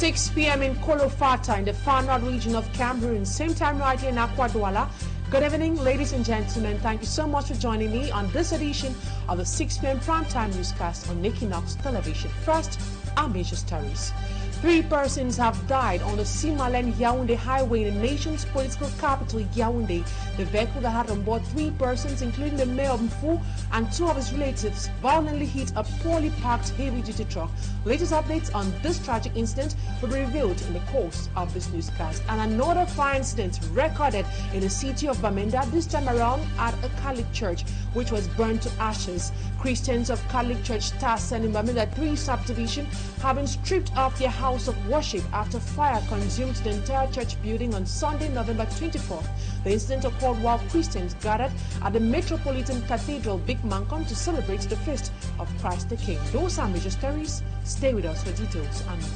6 p.m. in Kolofata in the far north region of Cameroon. Same time right here in Akwa. Good evening, ladies and gentlemen. Thank you so much for joining me on this edition of the 6 p.m. primetime newscast on Equinoxe television. First, our major stories. 3 persons have died on the Simalen-Yaoundé highway in the nation's political capital, Yaoundé. The vehicle that had on board 3 persons, including the mayor of Mfu and 2 of his relatives, violently hit a poorly parked heavy-duty truck. Latest updates on this tragic incident will be revealed in the course of this newscast. And another fire incident recorded in the city of Bamenda, this time around at a Catholic church, which was burned to ashes. Christians of Catholic Church Tasen in Bamenda 3 subdivision have been stripped of their house of worship after fire consumed the entire church building on Sunday, November 24th. The incident occurred while Christians gathered at the Metropolitan Cathedral, Big Mancon, to celebrate the feast of Christ the King. Those are major stories. Stay with us for details and more.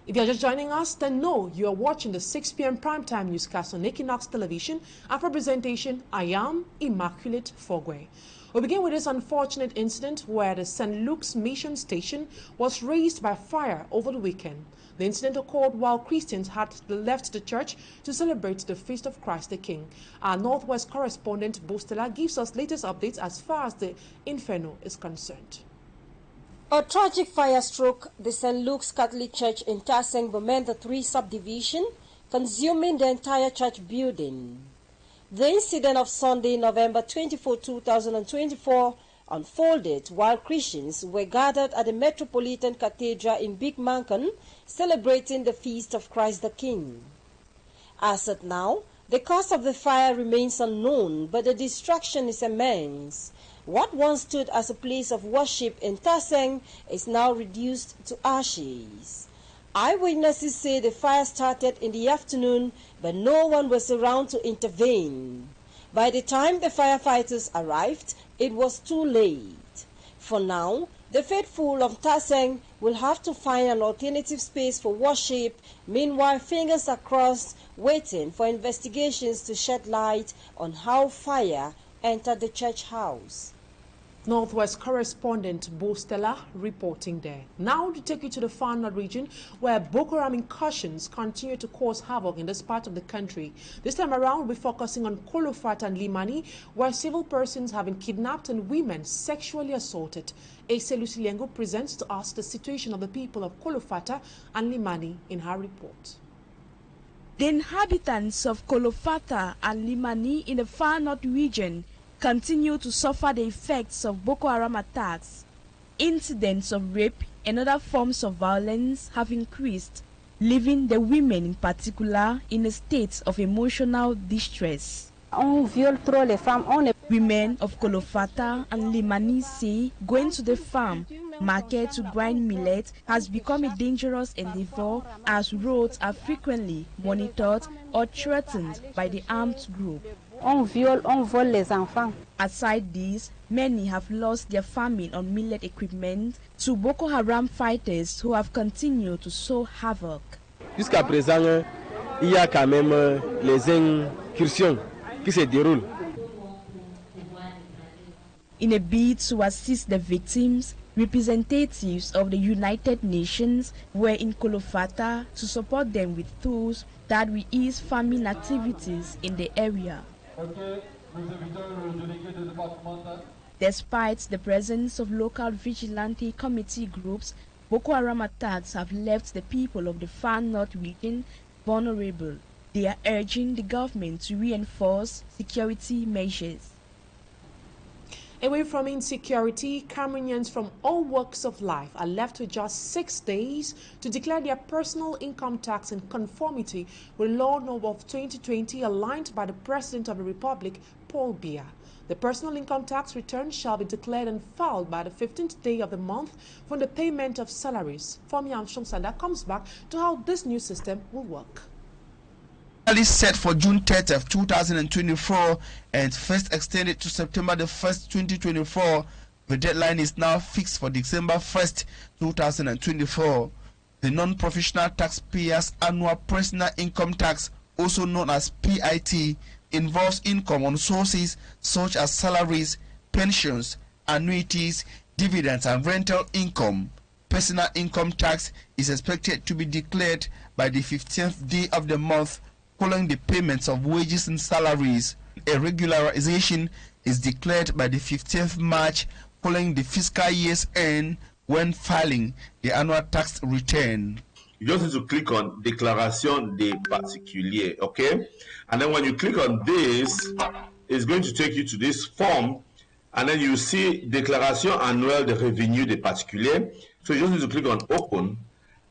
If you're just joining us, then know you are watching the 6 p.m. primetime newscast on Equinoxe television. And for presentation, I am Immaculate Fogwe. We begin with this unfortunate incident where the St. Luke's Mission Station was razed by fire over the weekend. The incident occurred while Christians had left the church to celebrate the feast of Christ the King. Our Northwest correspondent, Bostela, gives us latest updates as far as the inferno is concerned. A tragic fire struck the St. Luke's Catholic Church in Taseng, Bamenda 3 subdivision, consuming the entire church building. The incident of Sunday, November 24, 2024, unfolded while Christians were gathered at the Metropolitan Cathedral in Big Mancon, celebrating the feast of Christ the King. As at now, the cause of the fire remains unknown, but the destruction is immense. What once stood as a place of worship in Taseng is now reduced to ashes. Eyewitnesses say the fire started in the afternoon, but no one was around to intervene. By the time the firefighters arrived, it was too late. For now, the faithful of Taseng will have to find an alternative space for worship. Meanwhile, fingers are crossed, waiting for investigations to shed light on how fire entered the church house. Northwest correspondent Bostela reporting there. Now to take you to the far north region where Boko Haram incursions continue to cause havoc in this part of the country. This time around we're focusing on Kolofata and Limani, where civil persons have been kidnapped and women sexually assaulted. Ase Lucilengo presents to us the situation of the people of Kolofata and Limani in her report. The inhabitants of Kolofata and Limani in the far north region continue to suffer the effects of Boko Haram attacks. Incidents of rape and other forms of violence have increased, leaving the women in particular in a state of emotional distress. Women of Kolofata and Limani say going to the farm market to grind millet has become a dangerous endeavor as roads are frequently monitored or threatened by the armed group. Aside this, many have lost their farming on millet equipment to Boko Haram fighters who have continued to sow havoc. Jusqu'à présent, il y a quand même les incursions qui se déroulent. In a bid to assist the victims, representatives of the United Nations were in Kolofata to support them with tools that will ease farming activities in the area. Despite the presence of local vigilante committee groups, Boko Haram attacks have left the people of the far north region vulnerable. They are urging the government to reinforce security measures. Away from insecurity, Cameroonians from all walks of life are left with just 6 days to declare their personal income tax in conformity with Law No. of 2020 aligned by the President of the Republic, Paul Biya. The personal income tax return shall be declared and filed by the 15th day of the month from the payment of salaries. Fomi Armstrong Sanda comes back to how this new system will work. Set for June 30th, 2024 and first extended to September the 1st, 2024. The deadline is now fixed for December 1st, 2024. The non-professional taxpayers' annual personal income tax, also known as PIT, involves income on sources such as salaries, pensions, annuities, dividends, and rental income. Personal income tax is expected to be declared by the 15th day of the month following the payments of wages and salaries. A regularization is declared by the 15th March following the fiscal year's end when filing the annual tax return. You just need to click on Déclaration des particuliers, okay? And then when you click on this, it's going to take you to this form, and then you see Déclaration annuelle de revenus des particuliers. So you just need to click on Open,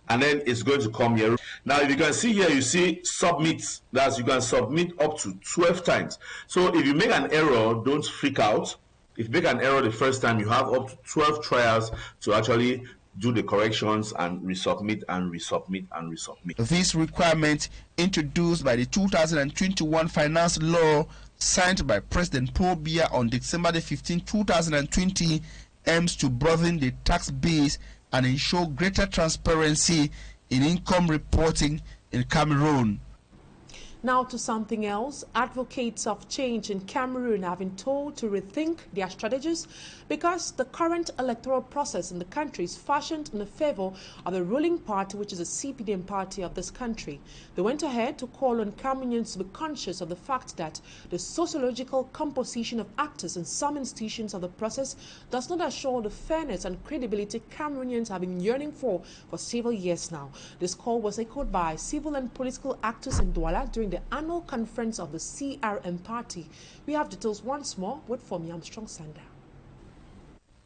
and then it's going to come here. Now, if you can see here, you see Submit. That's you can submit up to 12 times. So if you make an error, don't freak out. If you make an error the first time, you have up to 12 trials to actually do the corrections and resubmit and resubmit and resubmit. This requirement, introduced by the 2021 Finance Law signed by President Paul Biya on December 15, 2020, aims to broaden the tax base and ensure greater transparency in income reporting in Cameroon. Now to something else. Advocates of change in Cameroon have been told to rethink their strategies because the current electoral process in the country is fashioned in the favor of the ruling party, which is the CPDM party of this country. They went ahead to call on Cameroonians to be conscious of the fact that the sociological composition of actors in some institutions of the process does not assure the fairness and credibility Cameroonians have been yearning for several years now. This call was echoed by civil and political actors in Douala during the annual conference of the CRM party. We have details once more with Fomi Armstrong Sander.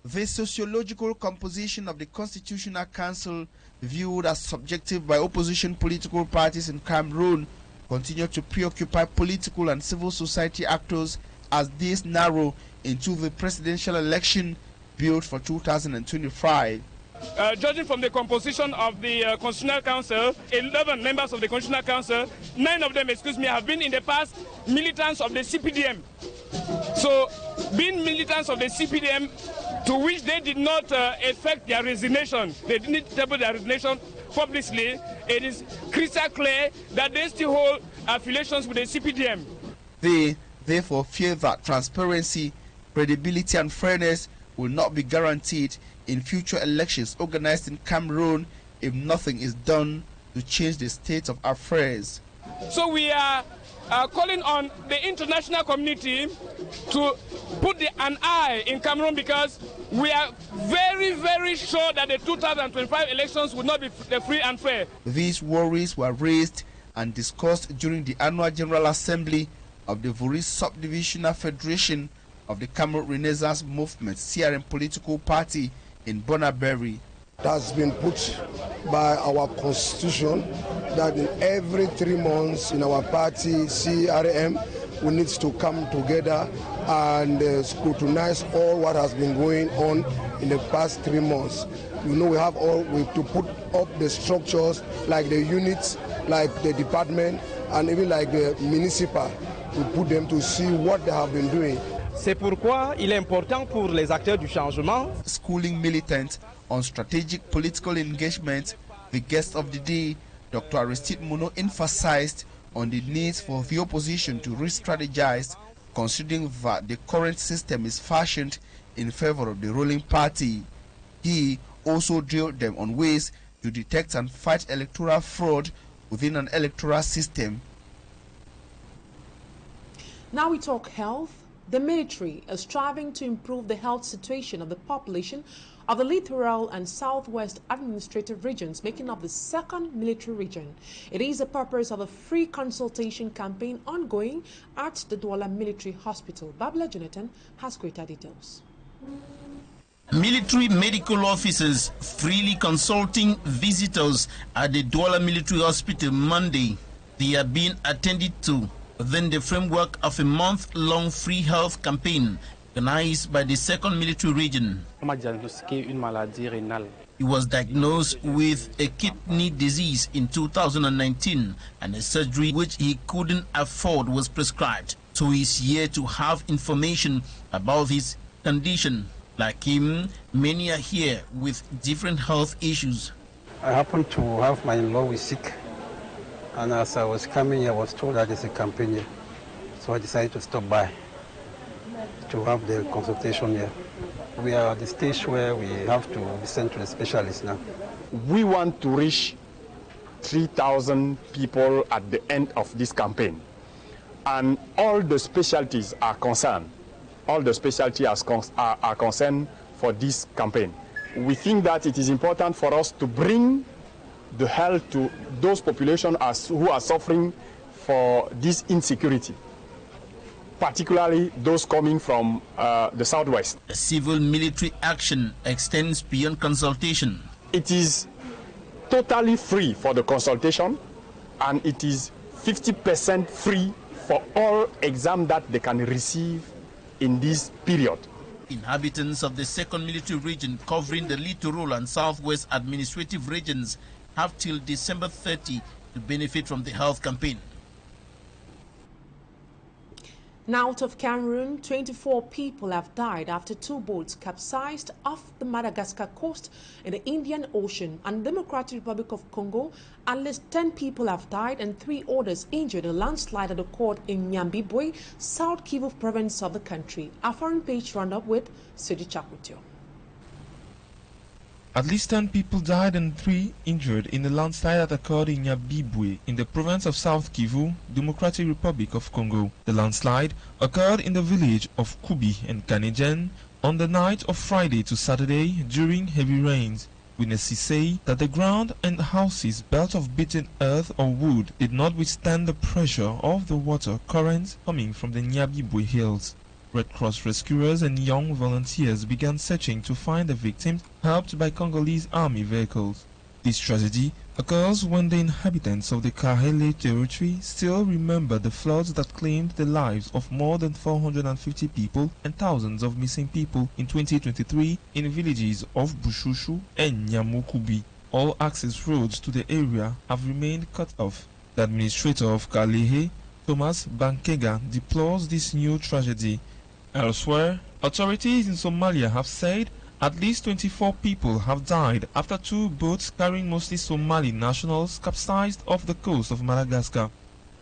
The sociological composition of the Constitutional Council, viewed as subjective by opposition political parties in Cameroon, continue to preoccupy political and civil society actors as days narrow into the presidential election built for 2025. Judging from the composition of the Constitutional Council, 11 members of the Constitutional Council, 9 of them, have been in the past militants of the CPDM. So, being militants of the CPDM, to which they did not effect their resignation, they didn't table their resignation publicly, it is crystal clear that they still hold affiliations with the CPDM. They therefore fear that transparency, credibility, and fairness will not be guaranteed in future elections organized in Cameroon if nothing is done to change the state of affairs. So we are calling on the international community to put an eye in Cameroon, because we are very, very sure that the 2025 elections will not be free and fair. These worries were raised and discussed during the annual General Assembly of the Vuri Subdivisional Federation of the Cameroon Renaissance Movement CRM political party in Bonaberry. It has been put by our constitution that in every 3 months in our party CRM we need to come together and scrutinize all what has been going on in the past 3 months. You know, we have to put up the structures like the units, like the department, and even like the municipal. We put them to see what they have been doing. C'est pourquoi il est important pour les acteurs du changement. Schooling militants on strategic political engagement, the guest of the day, Dr. Aristide Mono, emphasized on the needs for the opposition to re-strategize, considering that the current system is fashioned in favor of the ruling party. He also drilled them on ways to detect and fight electoral fraud within an electoral system. Now we talk health. The military is striving to improve the health situation of the population of the littoral and southwest administrative regions, making up the 2nd military region. It is the purpose of a free consultation campaign ongoing at the Douala Military Hospital. Babla Jonathan has greater details. Military medical officers freely consulting visitors at the Douala Military Hospital Monday. They are being attended to within the framework of a month-long free health campaign organized by the 2nd military region. He was diagnosed with a kidney disease in 2019, and a surgery which he couldn't afford was prescribed. So he's here to have information about his condition. Like him, many are here with different health issues. I happened to have my in-law with sick, and as I was coming, I was told that there's a campaign here. So I decided to stop by to have the consultation here. We are at the stage where we have to listen to the specialists now. We want to reach 3,000 people at the end of this campaign. And all the specialties are concerned. All the specialties are concerned for this campaign. We think that it is important for us to bring the health to those populations who are suffering for this insecurity, particularly those coming from the southwest. The civil military action extends beyond consultation. It is totally free for the consultation, and it is 50% free for all exams that they can receive in this period. Inhabitants of the second military region covering the littoral and southwest administrative regions have till December 30 to benefit from the health campaign. Now out of Cameroon, 24 people have died after two boats capsized off the Madagascar coast in the Indian Ocean. And the Democratic Republic of Congo, at least 10 people have died and 3 others injured in a landslide that occurred in Nyambibwe, South Kivu province of the country. Our foreign page roundup with Sidi Chakutio. At least 10 people died and 3 injured in the landslide that occurred in Nyambibwe in the province of South Kivu, Democratic Republic of Congo. The landslide occurred in the village of Kubi and Kanedjen on the night of Friday to Saturday during heavy rains. Witnesses say that the ground and houses built of beaten earth or wood did not withstand the pressure of the water currents coming from the Nyambibwe hills. Red Cross rescuers and young volunteers began searching to find the victims, helped by Congolese army vehicles. This tragedy occurs when the inhabitants of the Kahele territory still remember the floods that claimed the lives of more than 450 people and thousands of missing people in 2023 in villages of Bushushu and Nyamukubi. All access roads to the area have remained cut off. The administrator of Kalehe, Thomas Bankega, deplores this new tragedy. Elsewhere, authorities in Somalia have said at least 24 people have died after 2 boats carrying mostly Somali nationals capsized off the coast of Madagascar.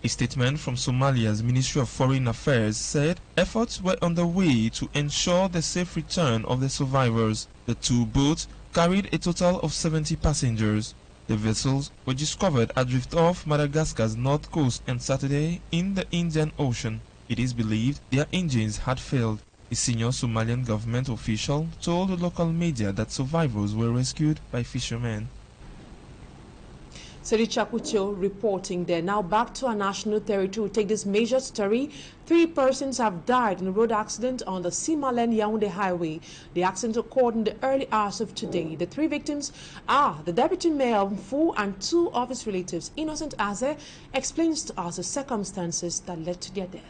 A statement from Somalia's Ministry of Foreign Affairs said efforts were underway to ensure the safe return of the survivors. The 2 boats carried a total of 70 passengers. The vessels were discovered adrift off Madagascar's north coast on Saturday in the Indian Ocean. It is believed their engines had failed. A senior Somalian government official told the local media that survivors were rescued by fishermen. Sidi Chakutio reporting there. Now back to our national territory. We take this major story. 3 persons have died in a road accident on the Simalen-Yaoundé highway. The accident occurred in the early hours of today. The 3 victims are the deputy mayor of Mfu and 2 of his relatives. Innocent Aze explains to us the circumstances that led to their death.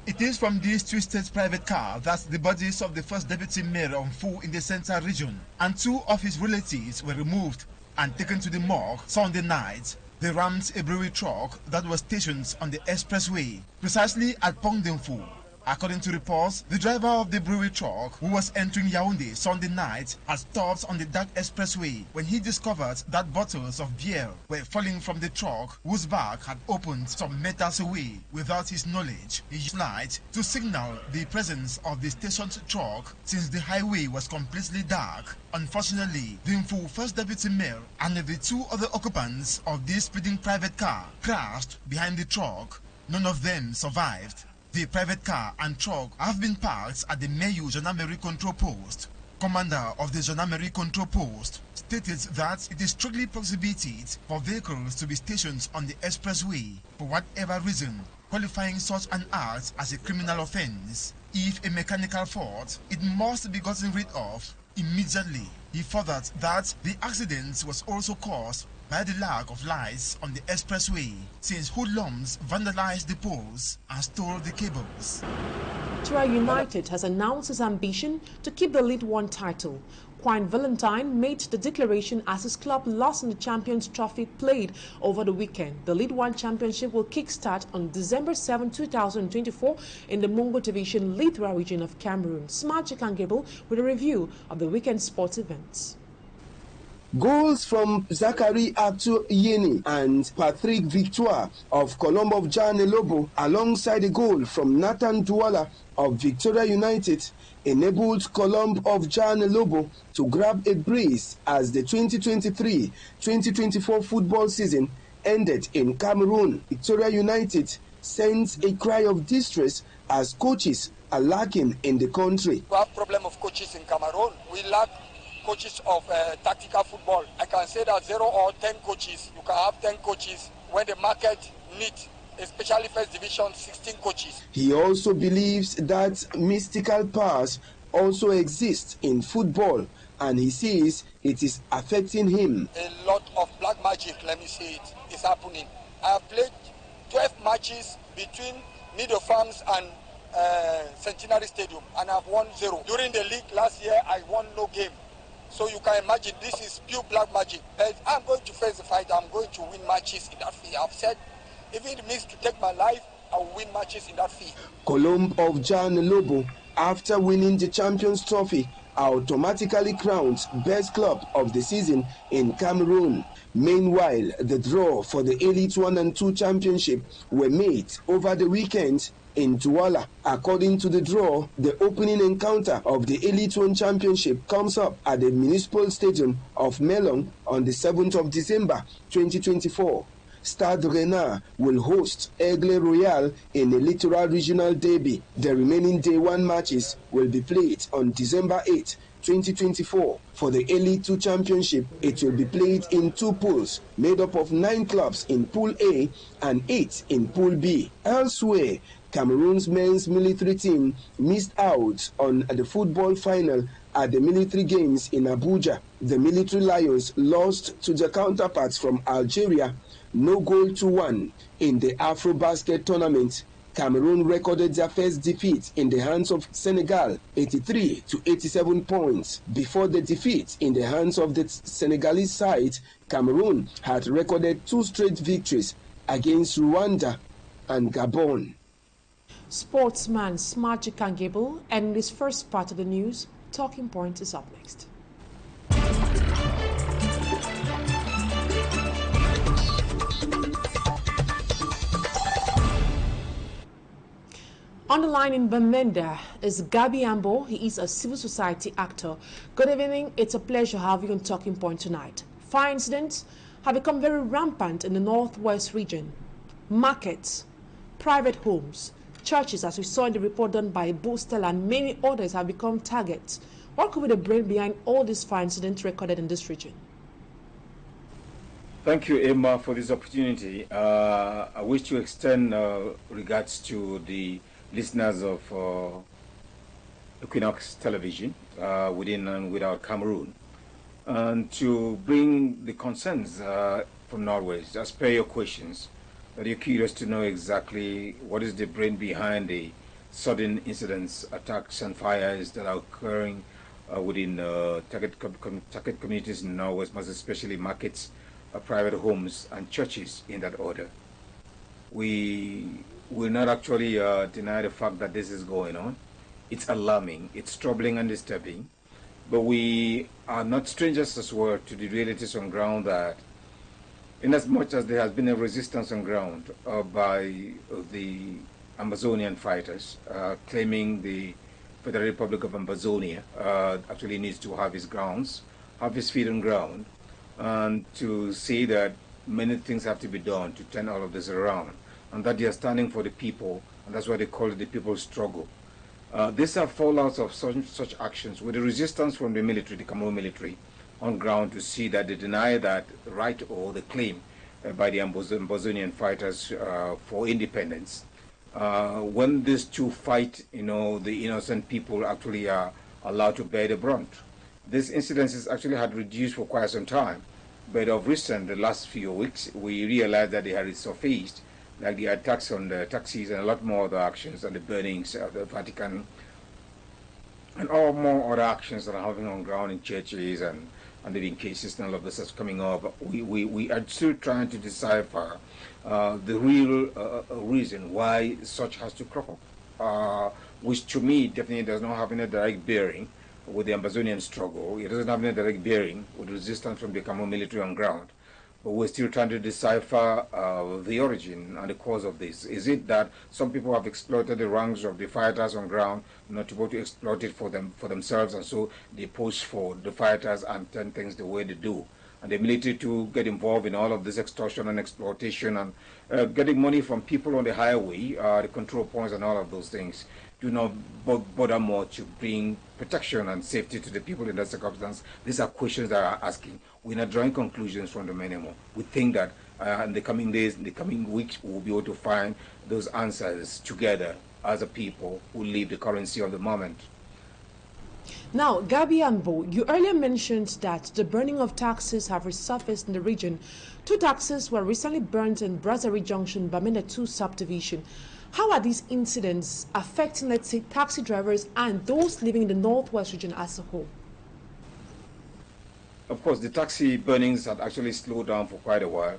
It is from these twisted private car that the bodies of the first deputy mayor of Mfu in the central region and 2 of his relatives were removed and taken to the morgue Sunday night. They rammed a brewery truck that was stationed on the expressway, precisely at Pongdemfu. According to reports, the driver of the brewery truck, who was entering Yaoundé Sunday night, had stopped on the dark expressway when he discovered that bottles of beer were falling from the truck, whose back had opened some meters away. Without his knowledge, he used light to signal the presence of the stationed truck since the highway was completely dark. Unfortunately, the Mfu first deputy mayor and the 2 other occupants of this speeding private car crashed behind the truck. None of them survived. The private car and truck have been parked at the Mayu Gendarmerie Control Post. Commander of the Gendarmerie Control Post stated that it is strictly prohibited for vehicles to be stationed on the expressway for whatever reason, qualifying such an act as a criminal offense. If a mechanical fault, it must be gotten rid of immediately. He furthered that the accident was also caused by the lack of lights on the expressway, since hoodlums vandalized the poles and stole the cables. Tura United has announced its ambition to keep the League One title. Quine Valentine made the declaration as his club lost in the Champions Trophy played over the weekend. The League One Championship will kickstart on December 7, 2024 in the Mongo Division, Lithra region of Cameroon. Smart Gable with a review of the weekend sports events. Goals from Zachary Atu Yeni and Patrick Victoire of Colombo of Jan Elobo, alongside a goal from Nathan Douala of Victoria United, enabled Colombo of Jan Elobo to grab a breeze as the 2023-2024 football season ended in Cameroon. Victoria United sends a cry of distress as coaches are lacking in the country. We have problem of coaches in Cameroon. We lack coaches of tactical football. I can say that 0 or 10 coaches. You can have 10 coaches when the market needs, especially first division, 16 coaches. He also believes that mystical powers also exist in football, and he says it is affecting him. A lot of black magic, let me say it, is happening. I have played 12 matches between Nido Farms and Centenary Stadium, and I've won 0. During the league last year, I won no game. So you can imagine this is pure black magic. But I'm going to face the fight. I'm going to win matches in that field. I've said, if it means to take my life, I will win matches in that field. Colombo of Jan Lobo, after winning the Champions Trophy, are automatically crowned best club of the season in Cameroon. Meanwhile, the draw for the Elite 1 and 2 Championship were made over the weekend in Douala. According to the draw, the opening encounter of the Elite 1 Championship comes up at the Municipal Stadium of Melon on the 7th of December 2024. Stade Renard will host Aigle Royal in a Littoral Regional Derby. The remaining Day 1 matches will be played on December 8, 2024. For the Elite 2 Championship, it will be played in 2 pools, made up of 9 clubs in Pool A and 8 in Pool B. Elsewhere, Cameroon's men's military team missed out on the football final at the military games in Abuja. The military Lions lost to their counterparts from Algeria, no goal to 1. In the Afro-Basket tournament, Cameroon recorded their first defeat in the hands of Senegal, 83 to 87 points. Before the defeat in the hands of the Senegalese side, Cameroon had recorded 2 straight victories against Rwanda and Gabon. Sportsman Smart Gable, and in this first part of the news, Talking Point is up next. On the line in Bamenda is Gaby AMBO. He is a civil society actor. Good evening. It's a pleasure having you on Talking Point tonight. Fire incidents have become very rampant in the northwest region. Markets, private homes, churches, as we saw in the report done by Boostel, and many others have become targets. What could be the brain behind all these fire incidents recorded in this region? Thank you, Emma, for this opportunity. I wish to extend regards to the listeners of Equinoxe television within and without Cameroon, and to bring the concerns from Norway. As per your questions, that you're curious to know exactly what is the brain behind the sudden incidents, attacks and fires that are occurring within target communities in Norway, most especially markets, private homes and churches in that order. We will not actually deny the fact that this is going on. It's alarming, it's troubling and disturbing, but we are not strangers as well to the realities on ground that inasmuch as there has been a resistance on ground by the Amazonian fighters claiming the Federal Republic of Amazonia actually needs to have its grounds, have its feet on ground, and to say that many things have to be done to turn all of this around, and that they are standing for the people, and that's why they call it the people's struggle. These are fallouts of such actions with the resistance from the military, the Cameroon military, on ground to see that they deny that right or the claim by the Amazonian fighters for independence. When these two fight, the innocent people actually are allowed to bear the brunt. These incidences actually had reduced for quite some time, but of recent, the last few weeks, we realized that they had resurfaced, like the attacks on the taxis and a lot more other actions, and the burnings of the Vatican, and all more other actions that are happening on ground in churches and living cases and all of this that's coming up. We are still trying to decipher the real reason why such has to crop up, which to me definitely does not have any direct bearing with the Amazonian struggle. It doesn't have any direct bearing with resistance from the Cameroon military on ground. But we're still trying to decipher the origin and the cause of this. Is it that some people have exploited the ranks of the fighters on ground, not able to exploit it for themselves, and so they push for the fighters and turn things the way they do? And the military to get involved in all of this extortion and exploitation and getting money from people on the highway, the control points and all of those things, do not bother more to bring protection and safety to the people in that circumstance. These are questions that are asking. We're not drawing conclusions from them anymore. We think that in the coming days, in the coming weeks, we'll be able to find those answers together as a people who live the currency of the moment. Now, Gaby AMBO, you earlier mentioned that the burning of taxis have resurfaced in the region. 2 taxis were recently burned in Brasserie Junction, Bamenda 2 subdivision. How are these incidents affecting, let's say, taxi drivers and those living in the Northwest region as a whole? Of course, the taxi burnings had actually slowed down for quite a while.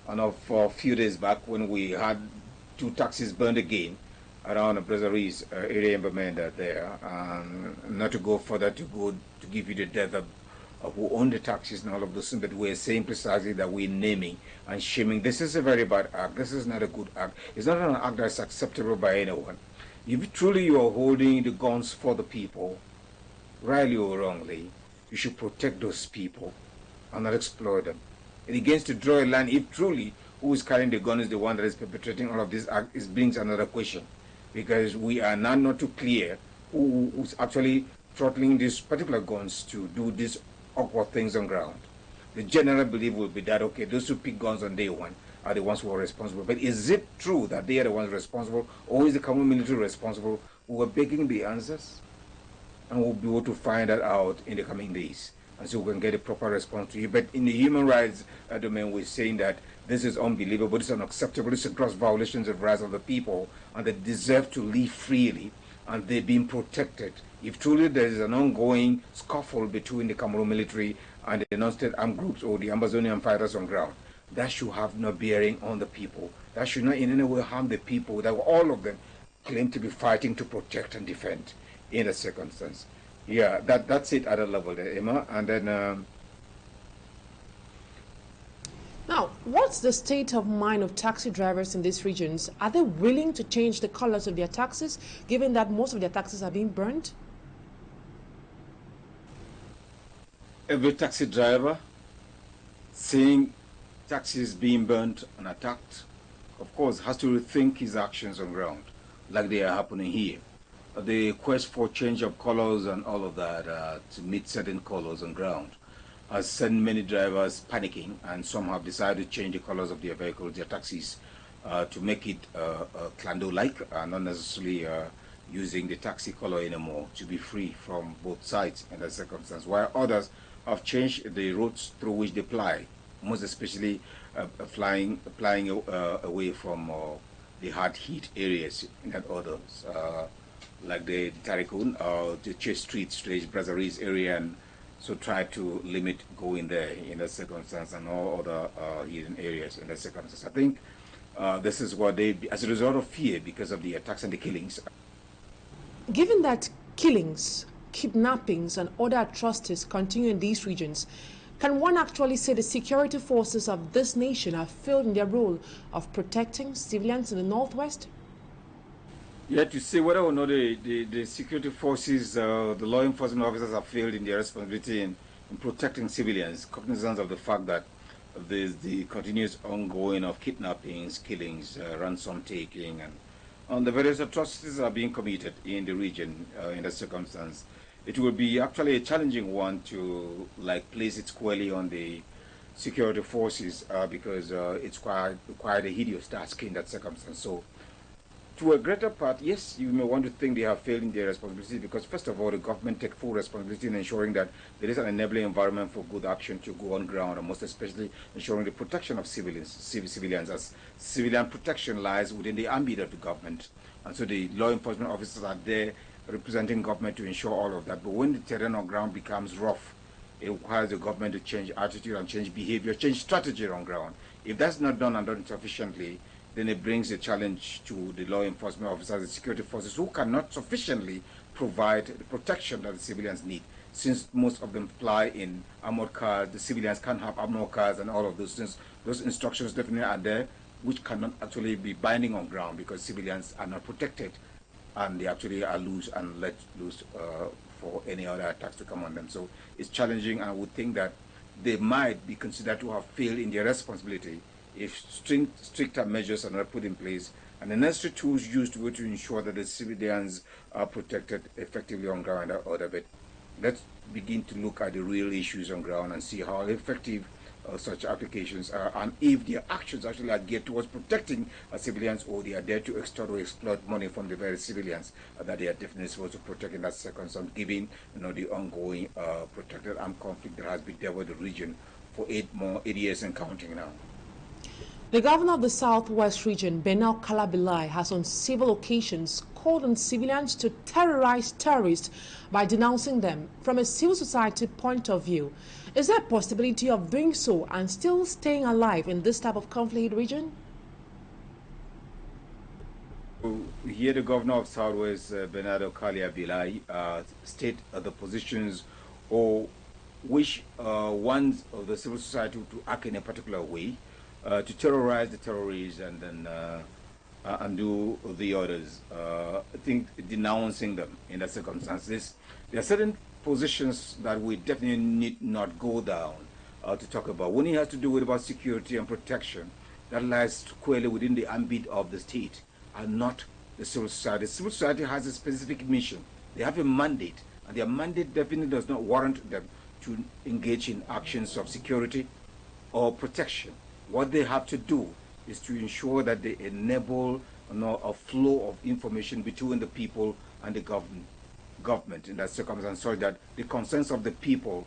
And for a few days back, when we had 2 taxis burned again around the Brasserie's area in Bamenda there, and not to go further to give you the depth of who own the taxis and all of those things, but we're saying precisely that we're naming and shaming. This is a very bad act. This is not a good act. It's not an act that's acceptable by anyone. If truly you are holding the guns for the people, rightly or wrongly, you should protect those people and not exploit them. It begins to draw a line. If truly who is carrying the gun is the one that is perpetrating all of this act, it brings another question, because we are now not too clear who's actually throttling these particular guns to do these awkward things on ground. The general belief will be that, okay, those who pick guns on day one are the ones who are responsible. But is it true that they are the ones responsible, or is the Cameroon military responsible? We are begging the answers, and we'll be able to find that out in the coming days, and so we can get a proper response to you. But in the human rights domain, we're saying that this is unbelievable, this is unacceptable, this is gross violations of the rights of the people, and they deserve to live freely, and they're being protected. If truly there is an ongoing scuffle between the Cameroon military and the non-state armed groups or the Amazonian fighters on ground, that should have no bearing on the people. That should not in any way harm the people that all of them claim to be fighting to protect and defend in a circumstance. Yeah, that's it at a level there, Emma. And then now, what's the state of mind of taxi drivers in these regions? Are they willing to change the colors of their taxis, given that most of their taxis are being burned? Every taxi driver seeing taxis being burnt and attacked, of course, has to rethink his actions on ground, like they are happening here. The quest for change of colors and all of that to meet certain colors on ground has sent many drivers panicking, and some have decided to change the colors of their vehicles, their taxis, to make it Clando-like, not necessarily using the taxi color anymore, to be free from both sides in that circumstance, while others have changed the routes through which they ply, most especially flying away from the hard hit areas in that others, like the Tarikun or the Chase Street, Brasserie's area, and so try to limit going there in that circumstance, and all other hidden areas in that circumstance. I think this is what they, as a result of fear because of the attacks and the killings. Given that killings, kidnappings and other atrocities continue in these regions, can one actually say the security forces of this nation have failed in their role of protecting civilians in the Northwest? Yeah, to say whether or not the security forces, the law enforcement officers have failed in their responsibility in protecting civilians, cognizant of the fact that there's the continuous ongoing of kidnappings, killings, ransom taking, and the various atrocities are being committed in the region in that circumstance. It will be actually a challenging one to place it squarely on the security forces because it's quite a hideous task in that circumstance. So to a greater part, yes, you may want to think they have failed in their responsibility because, first of all, the government take full responsibility in ensuring that there is an enabling environment for good action to go on ground, and most especially ensuring the protection of civilians, as civilian protection lies within the ambit of the government. And so the law enforcement officers are there representing government to ensure all of that. But when the terrain on ground becomes rough, it requires the government to change attitude and change behavior, change strategy on ground. If that's not done and done sufficiently, then it brings a challenge to the law enforcement officers, the security forces, who cannot sufficiently provide the protection that the civilians need. Since most of them fly in armored cars, the civilians can't have armored cars and all of those things. Those instructions definitely are there, which cannot actually be binding on ground because civilians are not protected and they actually are loose and let loose for any other attacks to come on them. So it's challenging, and I would think that they might be considered to have failed in their responsibility if stricter measures are not put in place and the necessary tools used to ensure that the civilians are protected effectively on ground are ordered. But let's begin to look at the real issues on ground and see how effective such applications are, and if their actions actually are geared towards protecting civilians, or they are there to extort or exploit money from the very civilians that they are definitely supposed to protect in that circumstance, given the ongoing protracted armed conflict that has bedeviled the region for 8 years and counting now. The governor of the Southwest region, Benal Kalabilai, has on several occasions called on civilians to terrorize terrorists by denouncing them from a civil society point of view. Is there a possibility of doing so and still staying alive in this type of conflict region? Here the governor of Southwest, Bernardo Kalabilai, state the positions or wish ones of the civil society to act in a particular way, to terrorize the terrorists and then undo the others. I think denouncing them in that circumstances. There are certain positions that we definitely need not go down to talk about. When it has to do with about security and protection, that lies squarely within the ambit of the state and not the civil society. The civil society has a specific mission. They have a mandate, and their mandate definitely does not warrant them to engage in actions of security or protection. What they have to do is to ensure that they enable a flow of information between the people and the government in that circumstance, so that the concerns of the people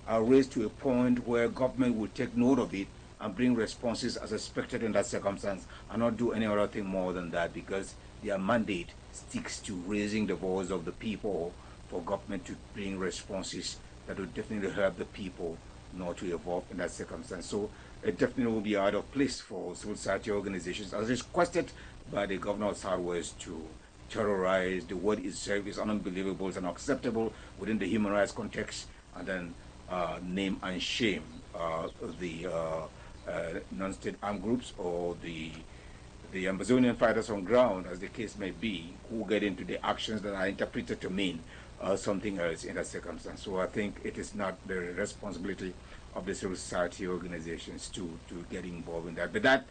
are raised to a point where government will take note of it and bring responses as expected in that circumstance, and not do any other thing more than that, because their mandate sticks to raising the voice of the people for government to bring responses that will definitely help the people not to evolve in that circumstance. So it definitely will be out of place for civil society organizations, as requested by the governor of Southwest, to terrorize. The word itself is unbelievable, it's unacceptable within the human rights context, and then name and shame the non-state armed groups or the Amazonian fighters on ground, as the case may be, who get into the actions that are interpreted to mean something else in that circumstance. So I think it is not the responsibility of the civil society organizations to get involved in that. But that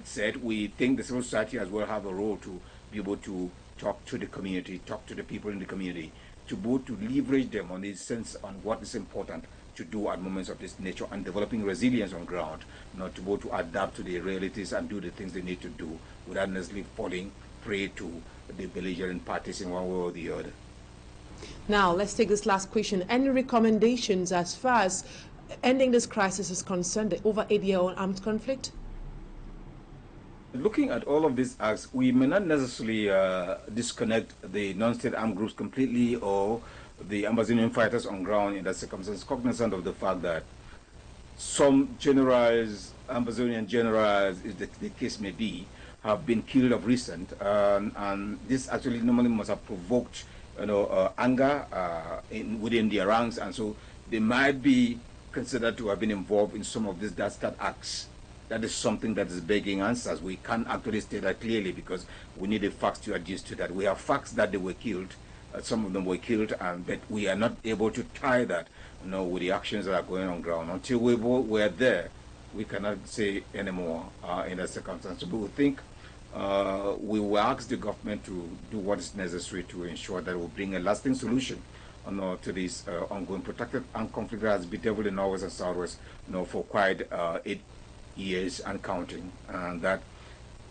said, we think the civil society as well have a role to be able to talk to the community, talk to the people in the community, to both to leverage them on this sense on what is important to do at moments of this nature, and developing resilience on ground, not to both to adapt to the realities and do the things they need to do without necessarily falling prey to the belligerent parties in one way or the other. Now, let's take this last question. Any recommendations as far as ending this crisis is concerned, the over 8-year-old armed conflict? Looking at all of these acts, we may not necessarily disconnect the non-state armed groups completely, or the Amazonian fighters on ground in that circumstance, cognizant of the fact that some generals, Amazonian generals, if the case may be, have been killed of recent, and this actually normally must have provoked anger within their ranks, and so they might be considered to have been involved in some of these dastard acts. That is something that is begging answers. We can't actually state that clearly because we need the facts to adjust to that. We have facts that they were killed, some of them were killed, but we are not able to tie that with the actions that are going on ground. Until we're there, we cannot say anymore in that circumstance. But we think we will ask the government to do what is necessary to ensure that it will bring a lasting solution to this ongoing protracted armed conflict that has bedeviled the Northwest and Southwest for quite 8 years and counting. And that,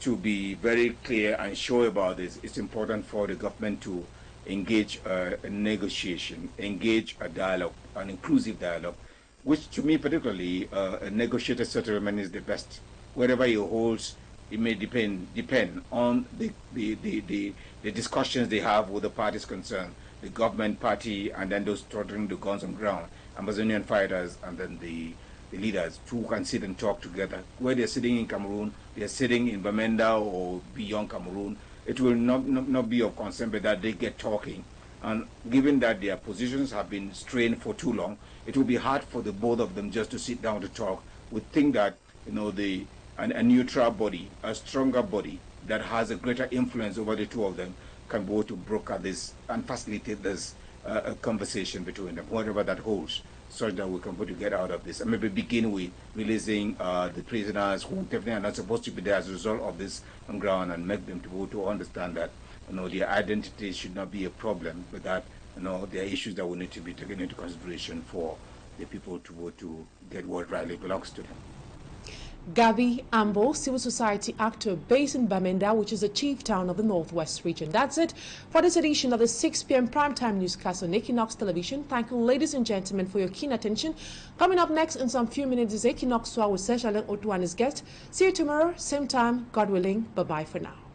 to be very clear and sure about this, it's important for the government to engage a negotiation, engage a dialogue, an inclusive dialogue, which to me particularly, a negotiated settlement is the best. Wherever it holds, it may depend on the discussions they have with the parties concerned, the government party, and then those throttling the guns on ground, Amazonian fighters, and then the leaders, who can sit and talk together. Where they're sitting in Cameroon, they're sitting in Bamenda or beyond Cameroon, it will not be of concern, but that they get talking And given that their positions have been strained for too long, it will be hard for the both of them just to sit down to talk. We think that, you know, a neutral body, a stronger body that has a greater influence over the two of them can go to broker this and facilitate this conversation between them, whatever that holds, such that we can put to get out of this. And maybe begin with releasing the prisoners who definitely are not supposed to be there as a result of this on ground, and make them to go to understand that, you know, their identity should not be a problem, but that, you know, there are issues that will need to be taken into consideration for the people to vote to get what rightly belongs to them. Gaby AMBO, civil society actor based in Bamenda, which is the chief town of the Northwest region. That's it for this edition of the 6 p.m. primetime newscast on Equinoxe Television. Thank you, ladies and gentlemen, for your keen attention. Coming up next in some few minutes is Equinoxe with Serge Alain Otu and his guest. See you tomorrow, same time, God willing. Bye-bye for now.